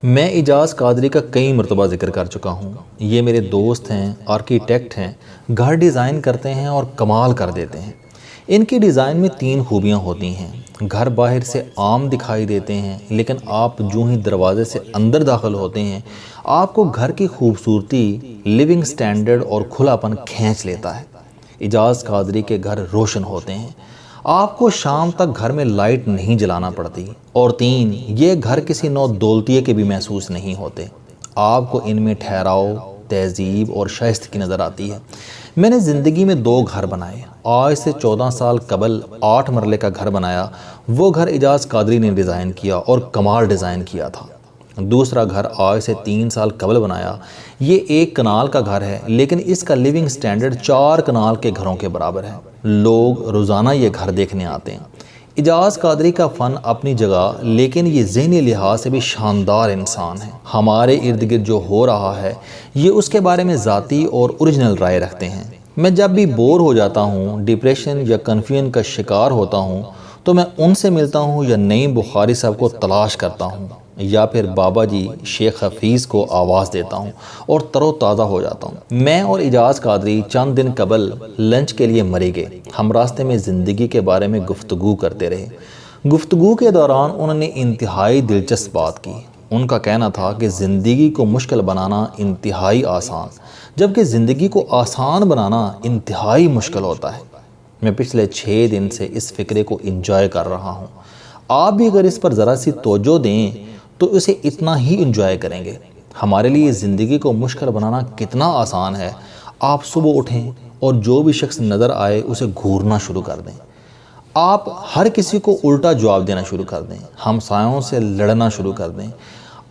میں اجاز قادری کا کئی مرتبہ ذکر کر چکا ہوں۔ یہ میرے دوست ہیں، آرکیٹیکٹ ہیں، گھر ڈیزائن کرتے ہیں اور کمال کر دیتے ہیں۔ ان کی ڈیزائن میں 3 خوبیاں ہوتی ہیں۔ گھر باہر سے عام دکھائی دیتے ہیں، لیکن آپ جو ہی دروازے سے اندر داخل ہوتے ہیں آپ کو گھر کی خوبصورتی، لیونگ سٹینڈرڈ اور کھلا پن کھینچ لیتا ہے۔ اجاز قادری کے گھر روشن ہوتے ہیں، آپ کو شام تک گھر میں لائٹ نہیں جلانا پڑتی۔ اور 3، یہ گھر کسی نو دولتیے کے بھی محسوس نہیں ہوتے۔ آپ کو ان میں ٹھہراؤ، تہذیب اور شائستگی نظر آتی ہے۔ میں نے زندگی میں 2 گھر بنائے۔ آج سے 14 سال قبل 8 مرلے کا گھر بنایا، وہ گھر اجاز قادری نے ڈیزائن کیا اور کمال ڈیزائن کیا تھا۔ دوسرا گھر آج سے 3 سال قبل بنایا، یہ 1 کنال کا گھر ہے، لیکن اس کا لیونگ سٹینڈرڈ 4 کنال کے گھروں کے برابر ہے۔ لوگ روزانہ یہ گھر دیکھنے آتے ہیں۔ اجاز قادری کا فن اپنی جگہ، لیکن یہ ذہنی لحاظ سے بھی شاندار انسان ہے۔ ہمارے ارد گرد جو ہو رہا ہے یہ اس کے بارے میں ذاتی اور اوریجنل رائے رکھتے ہیں۔ میں جب بھی بور ہو جاتا ہوں، ڈپریشن یا کنفیوژن کا شکار ہوتا ہوں تو میں ان سے ملتا ہوں یا نعیم بخاری صاحب کو تلاش کرتا ہوں، یا پھر بابا جی شیخ حفیظ کو آواز دیتا ہوں اور تر و تازہ ہو جاتا ہوں۔ میں اور اجاز قادری چند دن قبل لنچ کے لیے مری گئے۔ ہم راستے میں زندگی کے بارے میں گفتگو کرتے رہے۔ گفتگو کے دوران انہوں نے انتہائی دلچسپ بات کی۔ ان کا کہنا تھا کہ زندگی کو مشکل بنانا انتہائی آسان، جبکہ زندگی کو آسان بنانا انتہائی مشکل ہوتا ہے۔ میں پچھلے 6 دن سے اس فکرے کو انجوائے کر رہا ہوں۔ آپ بھی اگر اس پر ذرا سی توجہ دیں تو اسے اتنا ہی انجوائے کریں گے۔ ہمارے لیے زندگی کو مشکل بنانا کتنا آسان ہے۔ آپ صبح اٹھیں اور جو بھی شخص نظر آئے اسے گھورنا شروع کر دیں۔ آپ ہر کسی کو الٹا جواب دینا شروع کر دیں، ہمسایوں سے لڑنا شروع کر دیں۔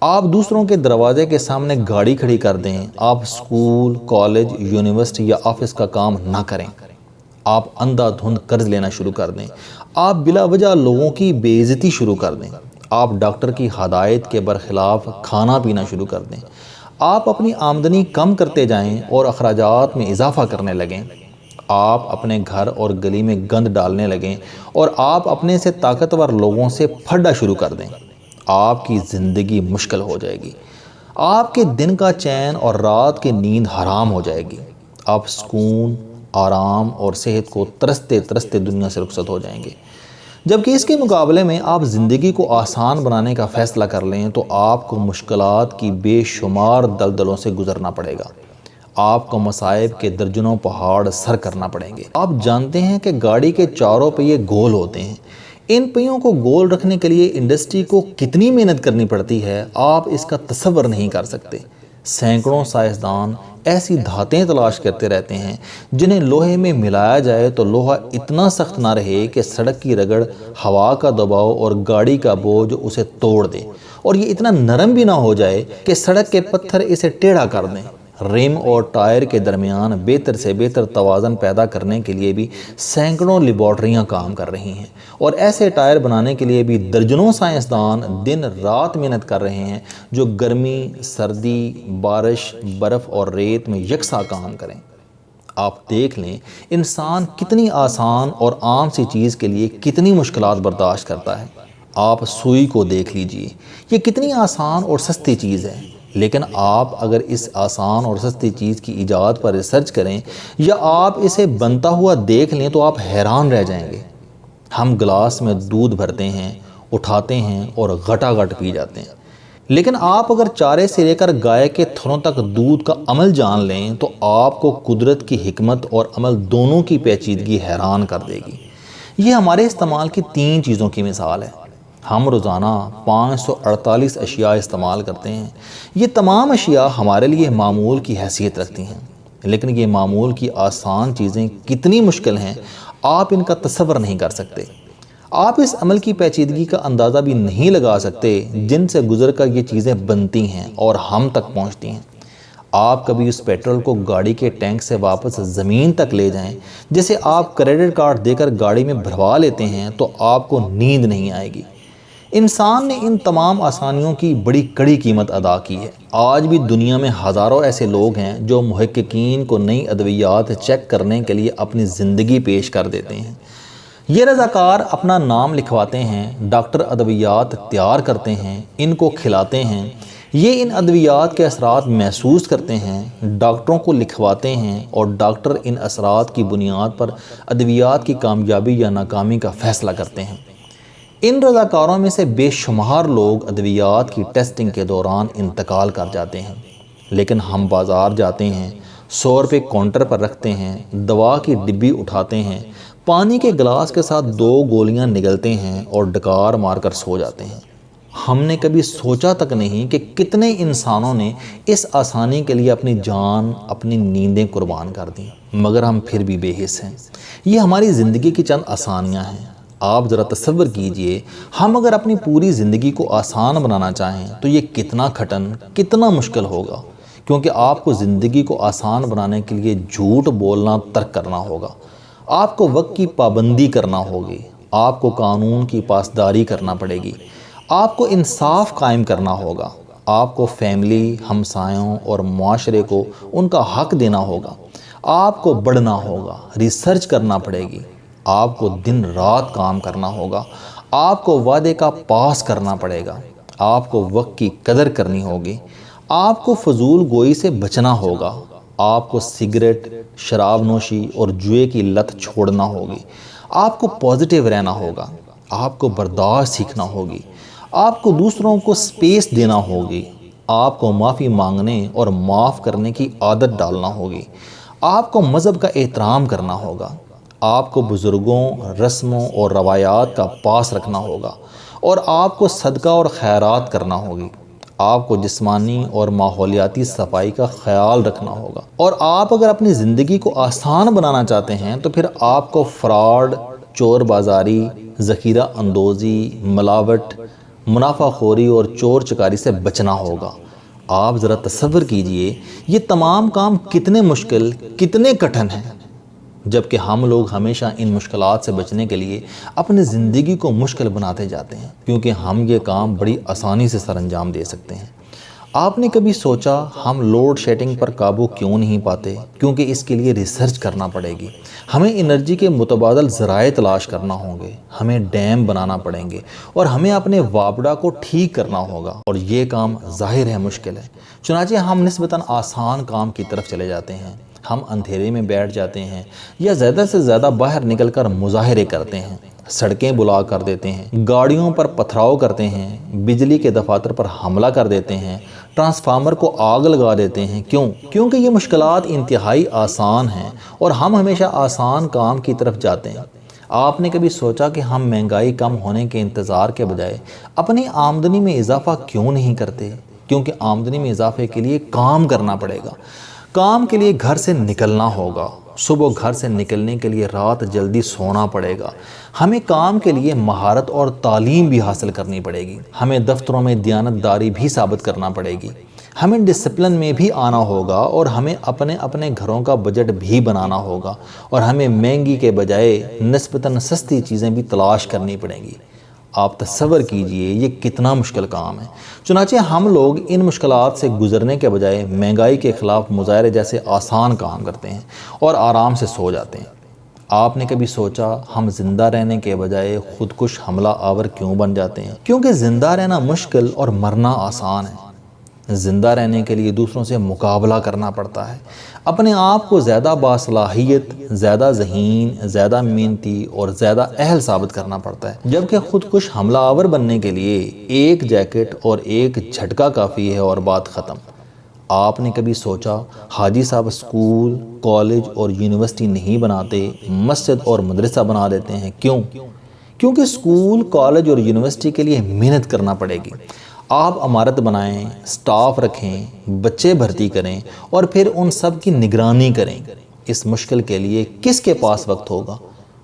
آپ دوسروں کے دروازے کے سامنے گاڑی کھڑی کر دیں۔ آپ اسکول، کالج، یونیورسٹی یا آفس کا کام نہ کریں۔ آپ اندھا دھند قرض لینا شروع کر دیں۔ آپ بلا وجہ لوگوں کی بے عزتی شروع کر دیں۔ آپ ڈاکٹر کی ہدایت کے برخلاف کھانا پینا شروع کر دیں۔ آپ اپنی آمدنی کم کرتے جائیں اور اخراجات میں اضافہ کرنے لگیں۔ آپ اپنے گھر اور گلی میں گند ڈالنے لگیں اور آپ اپنے سے طاقتور لوگوں سے پھڈا شروع کر دیں۔ آپ کی زندگی مشکل ہو جائے گی۔ آپ کے دن کا چین اور رات کی نیند حرام ہو جائے گی۔ آپ سکون، آرام اور صحت کو ترستے ترستے دنیا سے رخصت ہو جائیں گے۔ جبکہ اس کے مقابلے میں آپ زندگی کو آسان بنانے کا فیصلہ کر لیں تو آپ کو مشکلات کی بے شمار دلدلوں سے گزرنا پڑے گا۔ آپ کو مصائب کے درجنوں پہاڑ سر کرنا پڑیں گے۔ آپ جانتے ہیں کہ گاڑی کے چاروں پہیے گول ہوتے ہیں۔ ان پہیوں کو گول رکھنے کے لیے انڈسٹری کو کتنی محنت کرنی پڑتی ہے آپ اس کا تصور نہیں کر سکتے۔ سینکڑوں سائنسدان ایسی دھاتیں تلاش کرتے رہتے ہیں جنہیں لوہے میں ملایا جائے تو لوہا اتنا سخت نہ رہے کہ سڑک کی رگڑ، ہوا کا دباؤ اور گاڑی کا بوجھ اسے توڑ دے، اور یہ اتنا نرم بھی نہ ہو جائے کہ سڑک کے پتھر اسے ٹیڑھا کر دیں۔ ریم اور ٹائر کے درمیان بہتر سے بہتر توازن پیدا کرنے کے لیے بھی سینکڑوں لیبارٹریاں کام کر رہی ہیں، اور ایسے ٹائر بنانے کے لیے بھی درجنوں سائنسدان دن رات محنت کر رہے ہیں جو گرمی، سردی، بارش، برف اور ریت میں یکساں کام کریں۔ آپ دیکھ لیں انسان کتنی آسان اور عام سی چیز کے لیے کتنی مشکلات برداشت کرتا ہے۔ آپ سوئی کو دیکھ لیجئے، یہ کتنی آسان اور سستی چیز ہے، لیکن آپ اگر اس آسان اور سستی چیز کی ایجاد پر ریسرچ کریں یا آپ اسے بنتا ہوا دیکھ لیں تو آپ حیران رہ جائیں گے۔ ہم گلاس میں دودھ بھرتے ہیں، اٹھاتے ہیں اور گھٹا گھٹ پی جاتے ہیں، لیکن آپ اگر چارے سے لے کر گائے کے تھنوں تک دودھ کا عمل جان لیں تو آپ کو قدرت کی حکمت اور عمل دونوں کی پیچیدگی حیران کر دے گی۔ یہ ہمارے استعمال کی 3 چیزوں کی مثال ہے۔ ہم روزانہ 548 اشیاء استعمال کرتے ہیں۔ یہ تمام اشیاء ہمارے لیے معمول کی حیثیت رکھتی ہیں، لیکن یہ معمول کی آسان چیزیں کتنی مشکل ہیں آپ ان کا تصور نہیں کر سکتے۔ آپ اس عمل کی پیچیدگی کا اندازہ بھی نہیں لگا سکتے جن سے گزر کر یہ چیزیں بنتی ہیں اور ہم تک پہنچتی ہیں۔ آپ کبھی اس پیٹرول کو گاڑی کے ٹینک سے واپس زمین تک لے جائیں جسے آپ کریڈٹ کارڈ دے کر گاڑی میں بھروا لیتے ہیں تو آپ کو نیند نہیں آئے گی۔ انسان نے ان تمام آسانیوں کی بڑی کڑی قیمت ادا کی ہے۔ آج بھی دنیا میں ہزاروں ایسے لوگ ہیں جو محققین کو نئی ادویات چیک کرنے کے لیے اپنی زندگی پیش کر دیتے ہیں۔ یہ رضاکار اپنا نام لکھواتے ہیں، ڈاکٹر ادویات تیار کرتے ہیں، ان کو کھلاتے ہیں، یہ ان ادویات کے اثرات محسوس کرتے ہیں، ڈاکٹروں کو لکھواتے ہیں اور ڈاکٹر ان اثرات کی بنیاد پر ادویات کی کامیابی یا ناکامی کا فیصلہ کرتے ہیں۔ ان رضاکاروں میں سے بے شمار لوگ ادویات کی ٹیسٹنگ کے دوران انتقال کر جاتے ہیں، لیکن ہم بازار جاتے ہیں، 100 روپے کاؤنٹر پر رکھتے ہیں، دوا کی ڈبی اٹھاتے ہیں، پانی کے گلاس کے ساتھ 2 گولیاں نگلتے ہیں اور ڈکار مار کر سو جاتے ہیں۔ ہم نے کبھی سوچا تک نہیں کہ کتنے انسانوں نے اس آسانی کے لیے اپنی جان، اپنی نیندیں قربان کر دیں، مگر ہم پھر بھی بے حس ہیں۔ یہ ہماری زندگی کی چند آسانیاں ہیں۔ آپ ذرا تصور کیجئے، ہم اگر اپنی پوری زندگی کو آسان بنانا چاہیں تو یہ کتنا کٹھن، کتنا مشکل ہوگا، کیونکہ آپ کو زندگی کو آسان بنانے کے لیے جھوٹ بولنا ترک کرنا ہوگا، آپ کو وقت کی پابندی کرنا ہوگی، آپ کو قانون کی پاسداری کرنا پڑے گی، آپ کو انصاف قائم کرنا ہوگا، آپ کو فیملی، ہمسایوں اور معاشرے کو ان کا حق دینا ہوگا، آپ کو بڑھنا ہوگا، ریسرچ کرنا پڑے گی، آپ کو دن رات کام کرنا ہوگا، آپ کو وعدے کا پاس کرنا پڑے گا، آپ کو وقت کی قدر کرنی ہوگی، آپ کو فضول گوئی سے بچنا ہوگا، آپ کو سگریٹ، شراب نوشی اور جوئے کی لت چھوڑنا ہوگی، آپ کو پازیٹیو رہنا ہوگا، آپ کو برداشت سیکھنا ہوگی، آپ کو دوسروں کو سپیس دینا ہوگی، آپ کو معافی مانگنے اور معاف کرنے کی عادت ڈالنا ہوگی، آپ کو مذہب کا احترام کرنا ہوگا، آپ کو بزرگوں، رسموں اور روایات کا پاس رکھنا ہوگا، اور آپ کو صدقہ اور خیرات کرنا ہوگی، آپ کو جسمانی اور ماحولیاتی صفائی کا خیال رکھنا ہوگا، اور آپ اگر اپنی زندگی کو آسان بنانا چاہتے ہیں تو پھر آپ کو فراڈ، چور بازاری، ذخیرہ اندوزی، ملاوٹ، منافع خوری اور چور چکاری سے بچنا ہوگا۔ آپ ذرا تصور کیجئے، یہ تمام کام کتنے مشکل، کتنے کٹھن ہیں، جبکہ ہم لوگ ہمیشہ ان مشکلات سے بچنے کے لیے اپنی زندگی کو مشکل بناتے جاتے ہیں، کیونکہ ہم یہ کام بڑی آسانی سے سر انجام دے سکتے ہیں۔ آپ نے کبھی سوچا ہم لوڈ شیڈنگ پر قابو کیوں نہیں پاتے؟ کیونکہ اس کے لیے ریسرچ کرنا پڑے گی، ہمیں انرجی کے متبادل ذرائع تلاش کرنا ہوں گے، ہمیں ڈیم بنانا پڑیں گے، اور ہمیں اپنے وابڈا کو ٹھیک کرنا ہوگا، اور یہ کام ظاہر ہے مشکل ہے۔ چنانچہ ہم نسبتاً آسان کام کی طرف چلے جاتے ہیں، ہم اندھیرے میں بیٹھ جاتے ہیں یا زیادہ سے زیادہ باہر نکل کر مظاہرے کرتے ہیں، سڑکیں بلاک کر دیتے ہیں، گاڑیوں پر پتھراؤ کرتے ہیں، بجلی کے دفاتر پر حملہ کر دیتے ہیں، ٹرانسفارمر کو آگ لگا دیتے ہیں۔ کیونکہ یہ مشکلات انتہائی آسان ہیں اور ہم ہمیشہ آسان کام کی طرف جاتے ہیں۔ آپ نے کبھی سوچا کہ ہم مہنگائی کم ہونے کے انتظار کے بجائے اپنی آمدنی میں اضافہ کیوں نہیں کرتے؟ کیونکہ آمدنی میں اضافے کے لیے کام کرنا پڑے گا، کام کے لیے گھر سے نکلنا ہوگا، صبح گھر سے نکلنے کے لیے رات جلدی سونا پڑے گا، ہمیں کام کے لیے مہارت اور تعلیم بھی حاصل کرنی پڑے گی، ہمیں دفتروں میں دیانتداری بھی ثابت کرنا پڑے گی، ہمیں ڈسپلن میں بھی آنا ہوگا، اور ہمیں اپنے گھروں کا بجٹ بھی بنانا ہوگا، اور ہمیں مہنگی کے بجائے نسبتاً سستی چیزیں بھی تلاش کرنی پڑیں گی۔ آپ تصور کیجئے یہ کتنا مشکل کام ہے۔ چنانچہ ہم لوگ ان مشکلات سے گزرنے کے بجائے مہنگائی کے خلاف مظاہرے جیسے آسان کام کرتے ہیں اور آرام سے سو جاتے ہیں۔ آپ نے کبھی سوچا ہم زندہ رہنے کے بجائے خودکش حملہ آور کیوں بن جاتے ہیں؟ کیونکہ زندہ رہنا مشکل اور مرنا آسان ہے۔ زندہ رہنے کے لیے دوسروں سے مقابلہ کرنا پڑتا ہے، اپنے آپ کو زیادہ باصلاحیت، زیادہ ذہین، زیادہ محنتی اور زیادہ اہل ثابت کرنا پڑتا ہے، جبکہ خودکش حملہ آور بننے کے لیے ایک جیکٹ اور ایک جھٹکا کافی ہے اور بات ختم۔ آپ نے کبھی سوچا حاجی صاحب اسکول، کالج اور یونیورسٹی نہیں بناتے، مسجد اور مدرسہ بنا دیتے ہیں؟ کیونکہ اسکول، کالج اور یونیورسٹی کے لیے محنت کرنا پڑے گی۔ آپ عمارت بنائیں، سٹاف رکھیں، بچے بھرتی کریں اور پھر ان سب کی نگرانی کریں۔ اس مشکل کے لیے کس کے پاس وقت ہوگا؟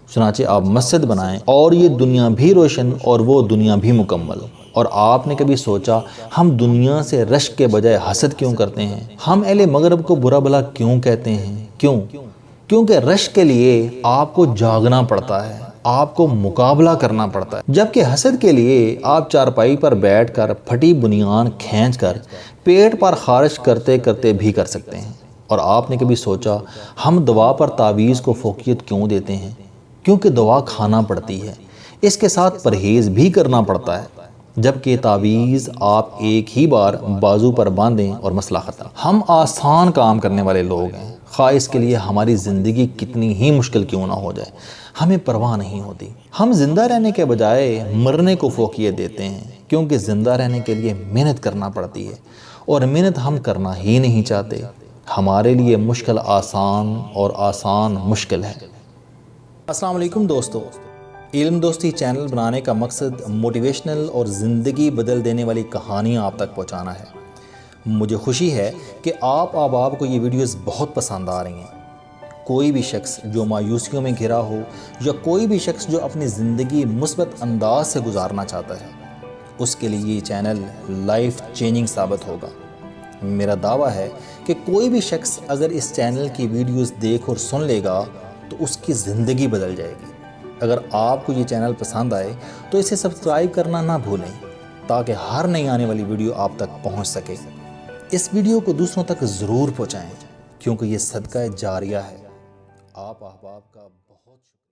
چنانچہ آپ مسجد بنائیں اور یہ دنیا بھی روشن اور وہ دنیا بھی مکمل۔ اور آپ نے کبھی سوچا ہم دنیا سے رشک کے بجائے حسد کیوں کرتے ہیں؟ ہم اہل مغرب کو برا بھلا کیوں کہتے ہیں؟ کیونکہ رشک کے لیے آپ کو جاگنا پڑتا ہے، آپ کو مقابلہ کرنا پڑتا ہے، جبکہ حسد کے لیے آپ چارپائی پر بیٹھ کر پھٹی بنیان کھینچ کر پیٹ پر خارش کرتے کرتے بھی کر سکتے ہیں۔ اور آپ نے کبھی سوچا ہم دوا پر تعویذ کو فوقیت کیوں دیتے ہیں؟ کیونکہ دوا کھانا پڑتی ہے، اس کے ساتھ پرہیز بھی کرنا پڑتا ہے۔ جبکہ تعویذ آپ ایک ہی بار بازو پر باندھیں اور مسئلہ ختم۔ ہم آسان کام کرنے والے لوگ ہیں، خواہ اس کے لیے ہماری زندگی کتنی ہی مشکل کیوں نہ ہو جائے، ہمیں پرواہ نہیں ہوتی۔ ہم زندہ رہنے کے بجائے مرنے کو فوقیت دیتے ہیں، کیونکہ زندہ رہنے کے لیے محنت کرنا پڑتی ہے، اور محنت ہم کرنا ہی نہیں چاہتے۔ ہمارے لیے مشکل آسان اور آسان مشکل ہے۔ السلام علیکم دوستو، علم دوستی چینل بنانے کا مقصد موٹیویشنل اور زندگی بدل دینے والی کہانیاں آپ تک پہنچانا ہے۔ مجھے خوشی ہے کہ آپ احباب کو یہ ویڈیوز بہت پسند آ رہی ہیں۔ کوئی بھی شخص جو مایوسیوں میں گھرا ہو یا کوئی بھی شخص جو اپنی زندگی مثبت انداز سے گزارنا چاہتا ہے، اس کے لیے یہ چینل لائف چینجنگ ثابت ہوگا۔ میرا دعویٰ ہے کہ کوئی بھی شخص اگر اس چینل کی ویڈیوز دیکھ اور سن لے گا تو اس کی زندگی بدل جائے گی۔ اگر آپ کو یہ چینل پسند آئے تو اسے سبسکرائب کرنا نہ بھولیں، تاکہ ہر نئی آنے والی ویڈیو آپ تک پہنچ سکے۔ اس ویڈیو کو دوسروں تک ضرور پہنچائیں، کیونکہ یہ صدقہ جاریہ ہے۔ آپ احباب کا بہت شکریہ۔